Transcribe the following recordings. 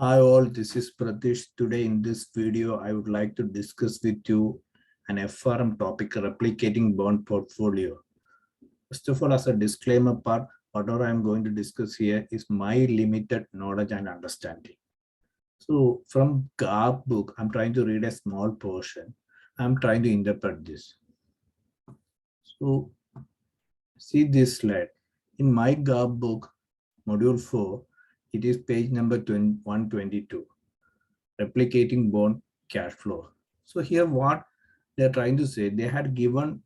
Hi all, this is Pratish. Today in this video, I would like to discuss with you an FRM topic, replicating bond portfolio. First of all, as a disclaimer part, whatever I'm going to discuss here is my limited knowledge and understanding. So from GARP book, I'm trying to read a small portion. I'm trying to interpret this. So see this slide. In my GARP book, module 4, it is page number 122. Replicating bond cash flow. So here what they're trying to say, they had given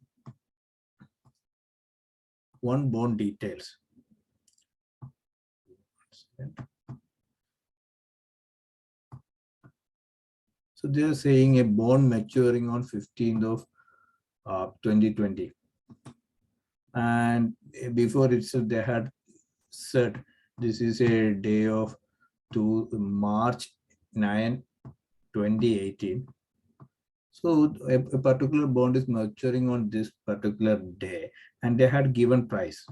one bond details. So they're saying a bond maturing on 15th of 2020. And before itself, they had said this is a day of March 9, 2018. So a particular bond is maturing on this particular day, and they had given price.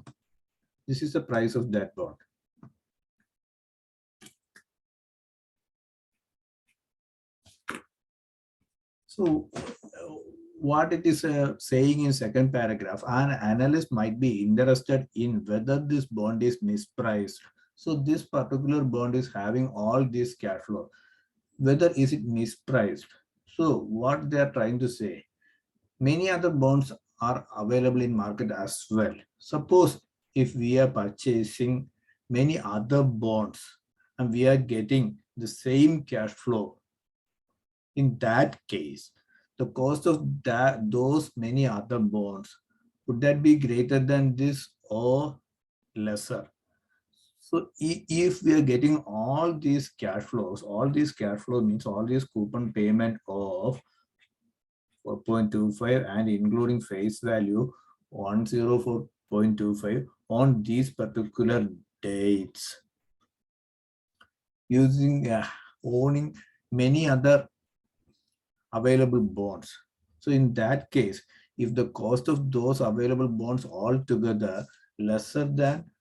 This is the price of that bond. So what it is saying in second paragraph, an analyst might be interested in whether this bond is mispriced. So this particular bond is having all this cash flow. Whether is it mispriced? So what they are trying to say, many other bonds are available in market as well. Suppose if we are purchasing many other bonds and we are getting the same cash flow, in that case, the cost of those many other bonds, would that be greater than this or lesser? So if we are getting all these cash flows, all these cash flow means all these coupon payment of 4.25 and including face value 104.25 on these particular dates, using owning many other available bonds. So in that case, if the cost of those available bonds altogether lesser than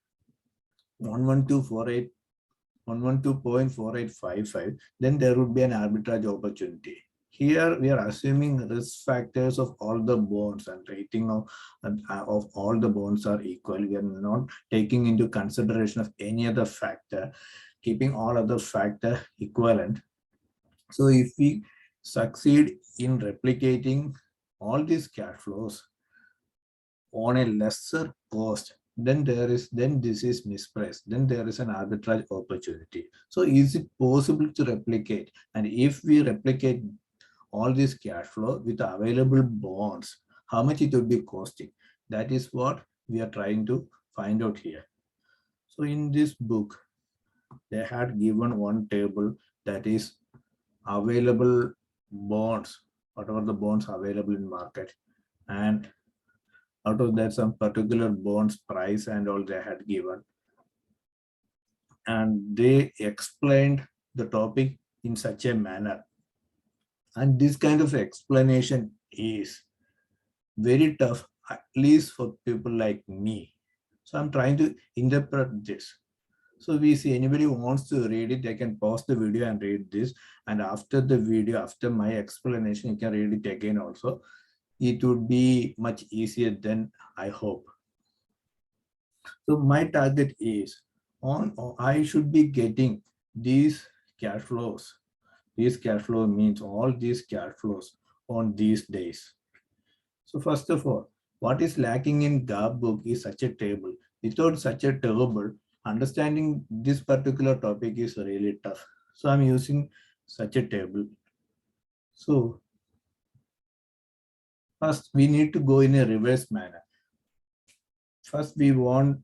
112.4855, then there would be an arbitrage opportunity. Here we are assuming risk factors of all the bonds and rating of all the bonds are equal. We are not taking into consideration of any other factor, keeping all other factor equivalent. So if we succeed in replicating all these cash flows on a lesser cost, then this is mispriced, then there is an arbitrage opportunity. So is it possible to replicate? And if we replicate all this cash flow with available bonds, how much it would be costing? That is what we are trying to find out here. So in this book, they had given one table that is available bonds, whatever the bonds available in market, and out of that some particular bonds price and all they had given, and they explained the topic in such a manner, and this kind of explanation is very tough, at least for people like me. So I'm trying to interpret this. So we see anybody who wants to read it, they can pause the video and read this, and after the video, after my explanation, you can read it again also. It would be much easier than I hope. So my target is I should be getting these cash flows. These cash flow means all these cash flows on these days. So first of all, what is lacking in GARP book is such a table. Without such a table, understanding this particular topic is really tough. So I'm using such a table. So first we need to go in a reverse manner. First we want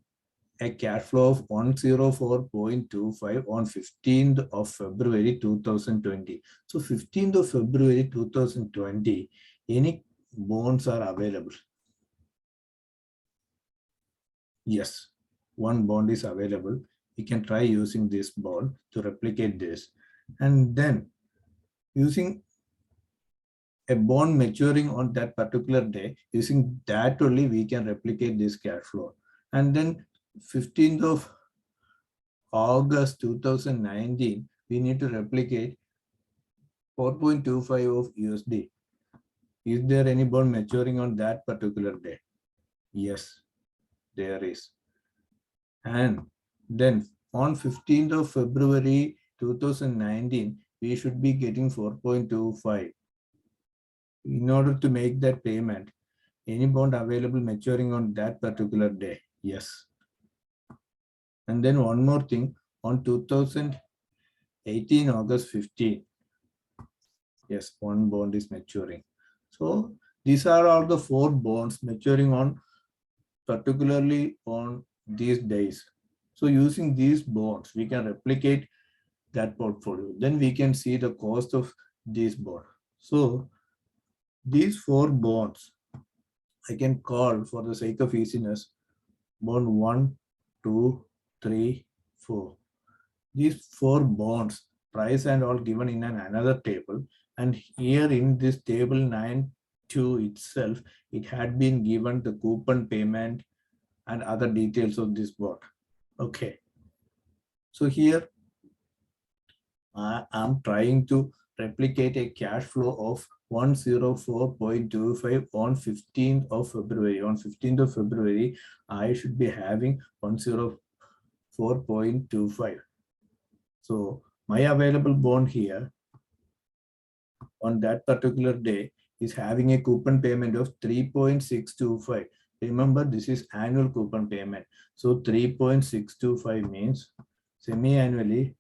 a cash flow of 104.25 on 15th of February 2020. So 15th of February 2020, any bonds are available? Yes, one bond is available. We can try using this bond to replicate this, and then using a bond maturing on that particular day, using that only we can replicate this cash flow. And then 15th of August 2019, we need to replicate 4.25 of USD. Is there any bond maturing on that particular day? Yes, there is. And then on 15th of February 2019, we should be getting 4.25. In order to make that payment, any bond available maturing on that particular day? Yes. And then one more thing, on 2018 August 15, yes, one bond is maturing. So these are all the 4 bonds maturing on particularly on these days. So using these bonds, we can replicate that portfolio. Then we can see the cost of these bonds. So these 4 bonds, I can call for the sake of easiness, bond 1, 2, 3, 4. These 4 bonds, price and all given in another table. And here in this table 9.2 itself, it had been given the coupon payment and other details of this bond. Okay. So here I am trying to replicate a cash flow of 104.25 on 15th of February. On 15th of February, I should be having 104.25. So my available bond here on that particular day is having a coupon payment of 3.625. Remember, this is annual coupon payment. So 3.625 means semi-annually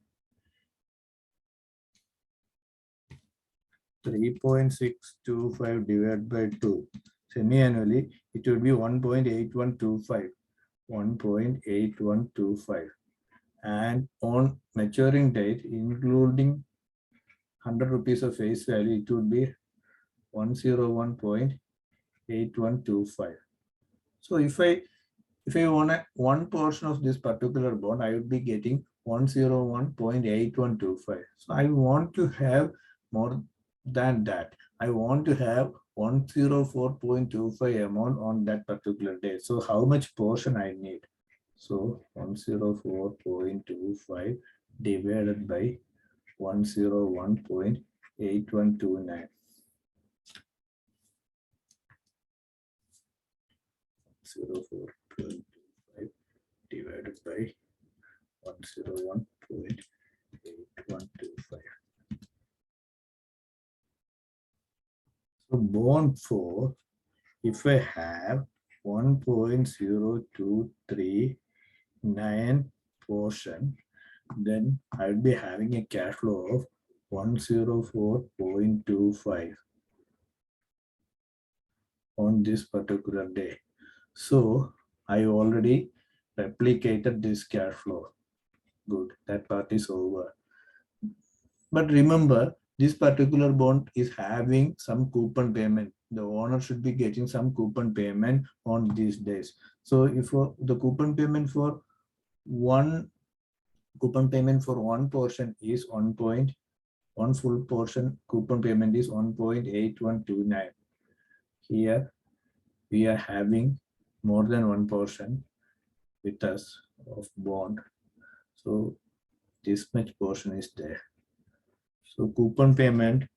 3.625 divided by 2. Semi-annually, it will be 1.8125. 1.8125. And on maturing date, including 100 rupees of face value, it would be 101.8125. So if I want one portion of this particular bond, I would be getting 101.8125. So I want to have more than that. I want to have 104.25 amount on that particular day. So how much portion I need? So 104.25 divided by 101.8129. 104.25 divided by 101.8125. So bond 4, if I have 1.0239 portion, then I will be having a cash flow of 104.25 on this particular day. So I already replicated this cash flow. Good, that part is over. But remember, this particular bond is having some coupon payment. The owner should be getting some coupon payment on these days. So if the coupon payment for one portion is 1 full portion coupon payment is 1.8129. Here we are having more than 1 portion with us of bond. So this much portion is there. So coupon payment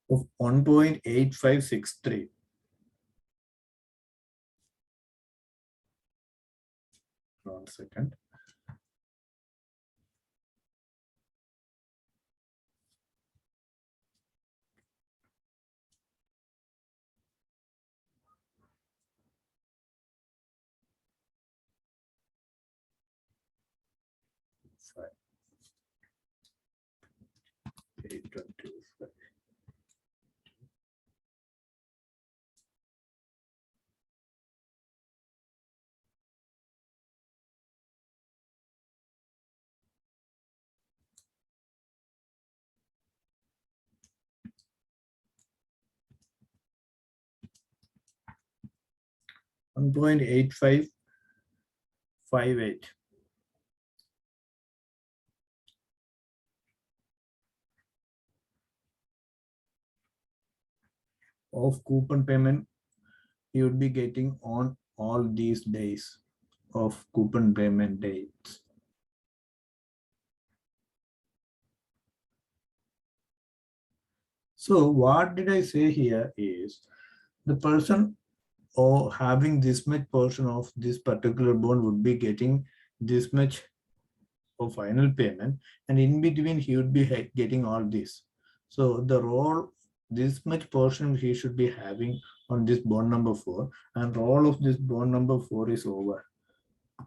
of 1.8563. One second. Five, 825. 1.8558 of coupon payment you would be getting on all these days of coupon payment dates. So what did I say here is the person or having this much portion of this particular bond would be getting this much of final payment, and in between he would be getting all this. So the role, this much portion he should be having on this bond number 4, and role of this bond number 4 is over.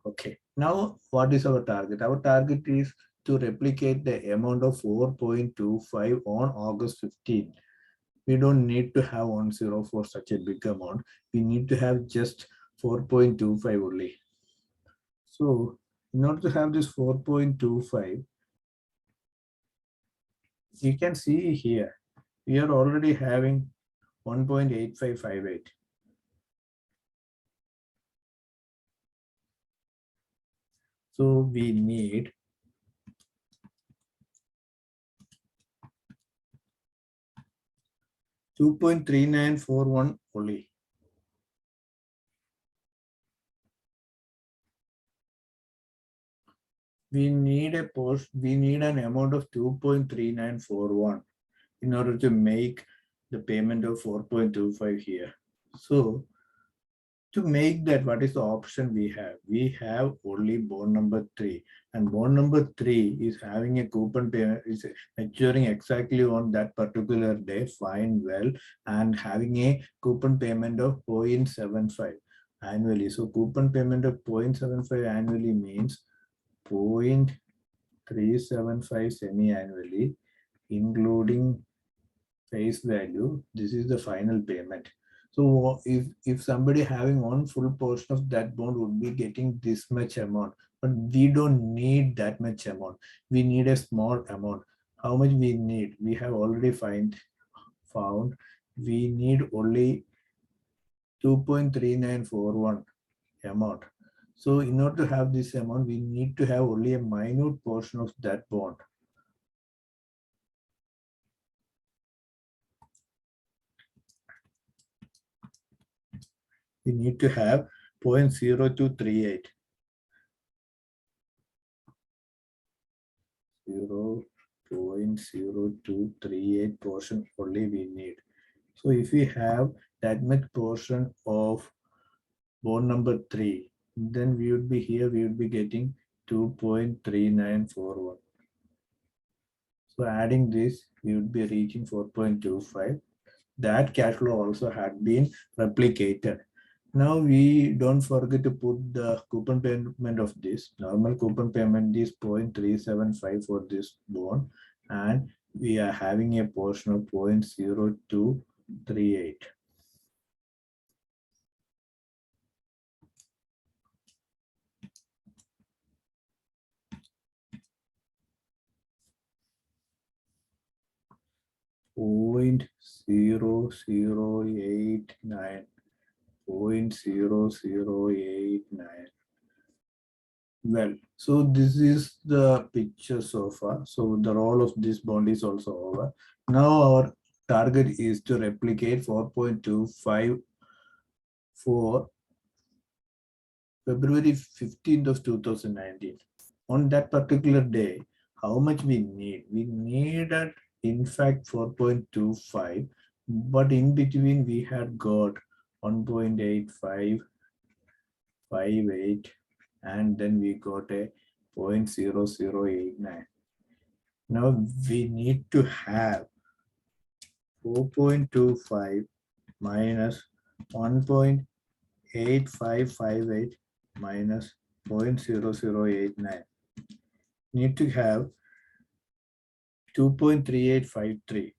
Okay, now what is our target? Our target is to replicate the amount of 4.25 on August 15. We don't need to have 10 for such a big amount. We need to have just 4.25 only. So in order to have this 4.25, you can see here, we are already having 1.8558. So we need 2.3941 only. We need an amount of 2.3941 in order to make the payment of 4.25 here. So to make that, what is the option we have? We have only bond number 3, and bond number 3 is having a coupon payment, is maturing exactly on that particular day, fine, well, and having a coupon payment of 0.75 annually. So coupon payment of 0.75 annually means 0.375 semi-annually, including face value. This is the final payment. So if somebody having one full portion of that bond would be getting this much amount, but we don't need that much amount. We need a small amount. How much we need? We have already found we need only 2.3941 amount. So in order to have this amount, we need to have only a minute portion of that bond. We need to have 0.0238. 0.0238 portion only we need. So if we have that much portion of bond number 3, then we would be here, we would be getting 2.3941. So adding this, we would be reaching 4.25. That cash flow also had been replicated. Now we don't forget to put the coupon payment of this. Normal coupon payment is 0.375 for this bond, and we are having a portion of 0.0238. Point 0089. 0.0089. Well, so this is the picture so far. So the role of this bond is also over. Now our target is to replicate 4.25 for February 15th of 2019. On that particular day, how much we need? We needed, in fact, 4.25, but in between we had got 1.8558, and then we got a 0.0089. Now we need to have 4.25 minus 1.8558 minus 0.0089. Need to have 2.3853.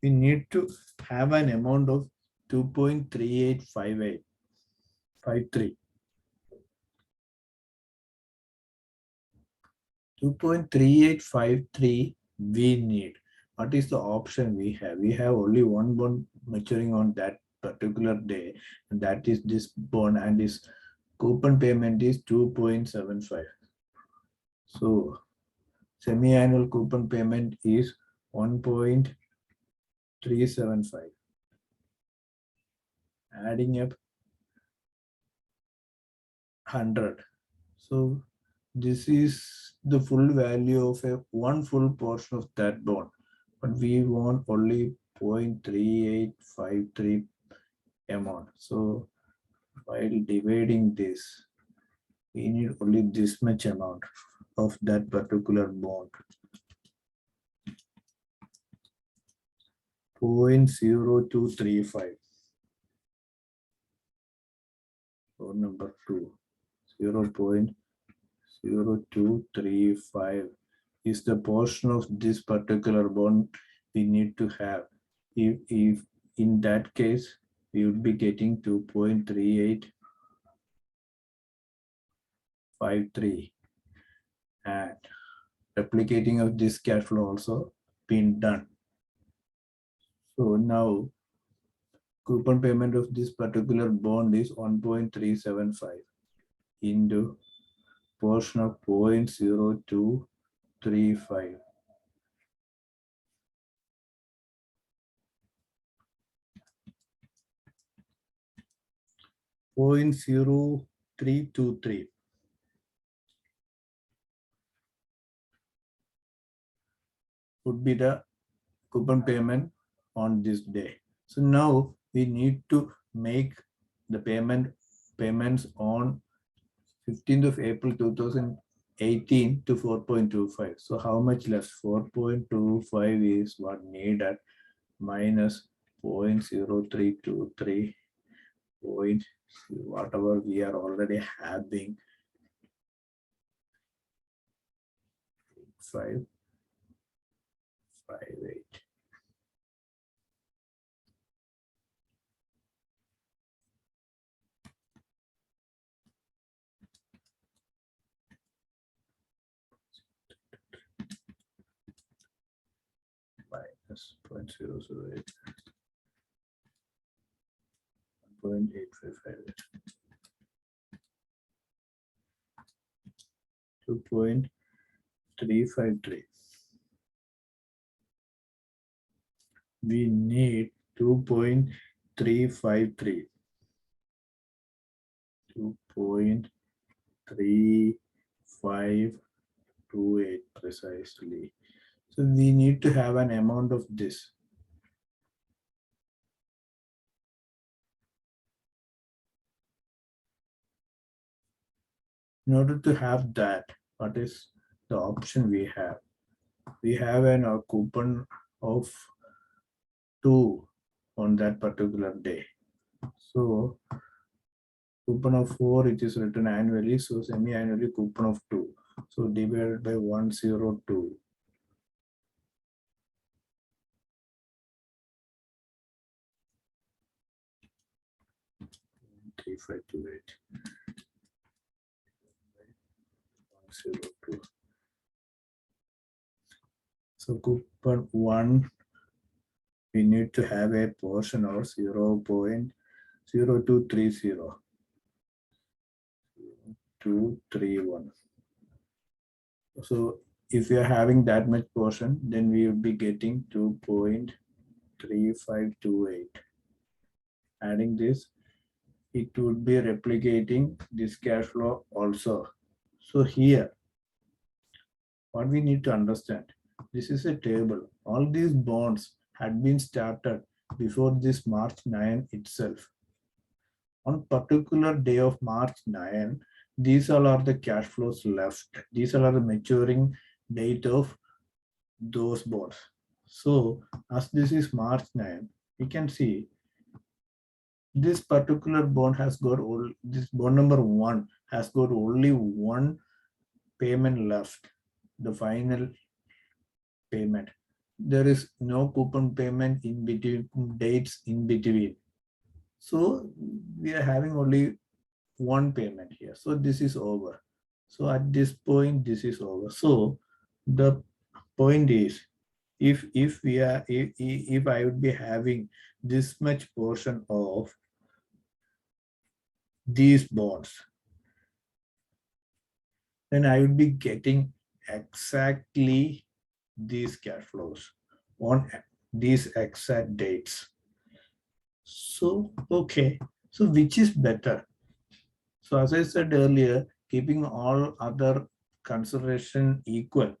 We need to have an amount of 2.3853. 2.3853 we need. What is the option we have? We have only one bond maturing on that particular day, and that is this bond, and this coupon payment is 2.75. So semi-annual coupon payment is 1.25 375. Adding up 100. So this is the full value of a one full portion of that bond, but we want only 0.3853 amount. So while dividing this, we need only this much amount of that particular bond. 0.0235 for number 2. 0.0235 is the portion of this particular bond we need to have. If in that case, we would be getting 2.3853, and replicating of this cash flow also been done. So now coupon payment of this particular bond is 1.375 into portion of 0.0235. Point 0.0323 would be the coupon payment on this day. So now we need to make the payments on 15th of April 2018 to 4.25. So how much left? 4.25 is what needed minus 0.0323 point whatever we are already having 558. Minus 0.008. 0.855. 2.353. We need 2.353. 2.3528 precisely. So we need to have an amount of this. In order to have that, what is the option we have? We have a coupon of 2 on that particular day. So coupon of 4, it is written annually, so semi-annually coupon of 2. So divided by 102. 3528. 102. So coupon 1, we need to have a portion of 0.0230. 231. So if we are having that much portion, then we will be getting 2.3528. Adding this, it would be replicating this cash flow also. So here, what we need to understand, this is a table. All these bonds had been started before this March 9 itself. On particular day of March 9, these all are the cash flows left. These all are the maturing date of those bonds. So as this is March 9, we can see this particular bond has got all, this bond number 1 has got only one payment left, the final payment. There is no coupon payment in between, dates in between. So we are having only one payment here. So this is over. So at this point, this is over. So the point is, if I would be having this much portion of these bonds, then I would be getting exactly these cash flows on these exact dates. So, okay. So which is better? So as I said earlier, keeping all other consideration equal,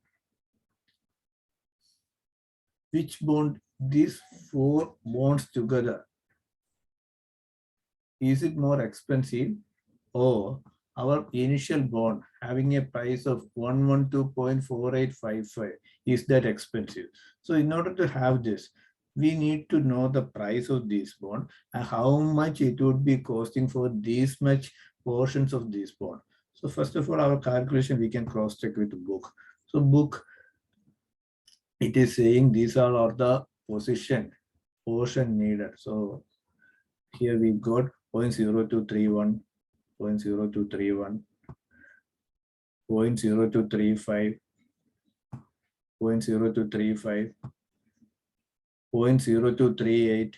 which bond, these four bonds together, is it more expensive or our initial bond having a price of 112.4855, is that expensive? So in order to have this, we need to know the price of this bond and how much it would be costing for this much portions of this bond. So first of all, our calculation we can cross check with the book. So book, it is saying these all are the portion needed. So here we got 0.0231, 0.0231, 0.0235, 0.0235, 0.0238,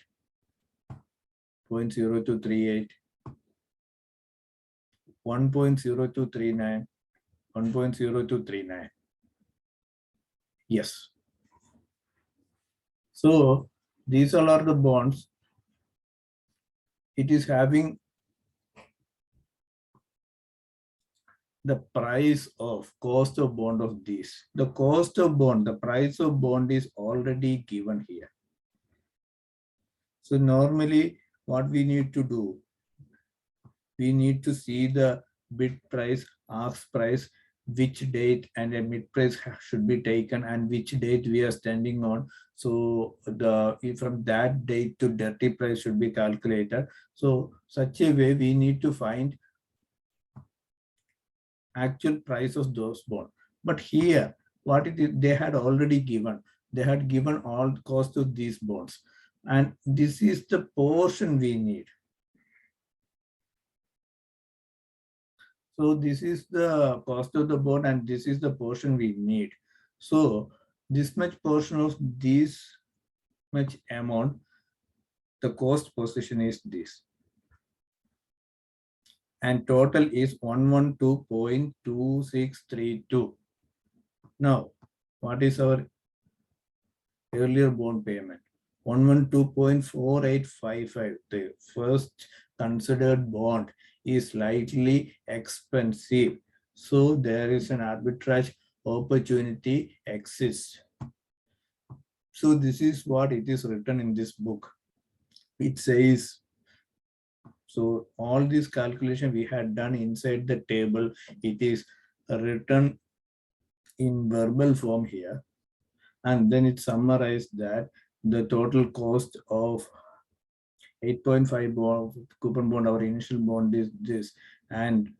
0.0238, 1.0239, 1.0239. Yes. So these all are the bonds. It is having the price of cost of bond of these. The cost of bond, the price of bond is already given here. So normally what we need to do, we need to see the bid price, ask price, which date and a mid price should be taken and which date we are standing on. So from that date to dirty price should be calculated. So such a way we need to find actual price of those bonds. But here, what it is, they had already given. They had given all cost of these bonds. And this is the portion we need. So this is the cost of the bond and this is the portion we need. So this much portion of this much amount, the cost position is this. And total is 112.2632. Now, what is our earlier bond payment? 112.4855. The first considered bond is slightly expensive. So there is an arbitrage opportunity exists. So this is what it is written in this book. It says, so all this calculation we had done inside the table, it is written in verbal form here. And then it summarized that the total cost of 8.5 bond, coupon bond, our initial bond is this, and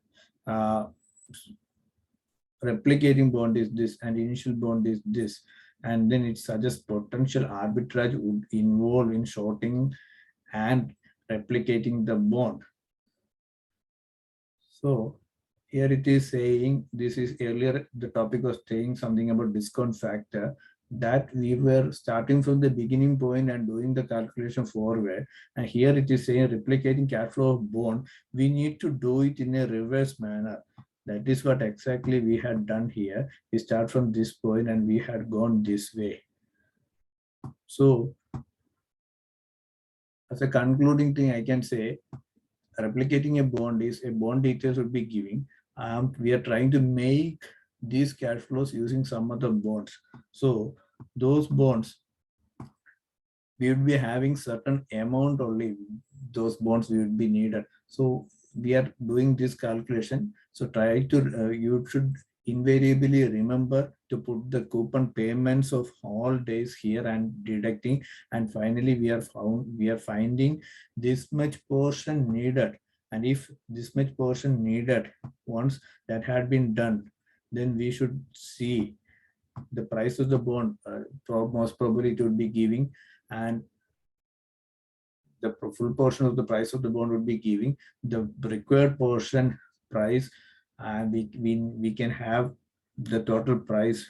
replicating bond is this, and initial bond is this. And then it suggests potential arbitrage would involve in shorting and replicating the bond. So here it is saying, this is earlier the topic was saying something about discount factor, that we were starting from the beginning point and doing the calculation forward. And here it is saying replicating cash flow of bond, we need to do it in a reverse manner. That is what exactly we had done here. We start from this point and we had gone this way. So as a concluding thing, I can say replicating a bond is a bond details would be giving. We are trying to make these cash flows using some other bonds. So those bonds, we would be having certain amount only, those bonds we would be needed. So we are doing this calculation. So try to, you should invariably remember to put the coupon payments of all days here and deducting. And finally, we are finding this much portion needed. And if this much portion needed, once that had been done, then we should see the price of the bond, most probably it would be giving, and the full portion of the price of the bond would be giving the required portion price, and we can have the total price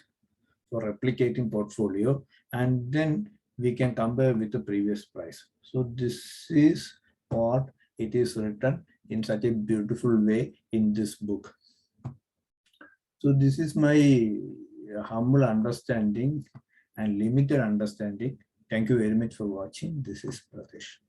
for replicating portfolio, and then we can compare with the previous price. So this is what it is written in such a beautiful way in this book. So this is my humble understanding and limited understanding. Thank you very much for watching. This is Pratesh.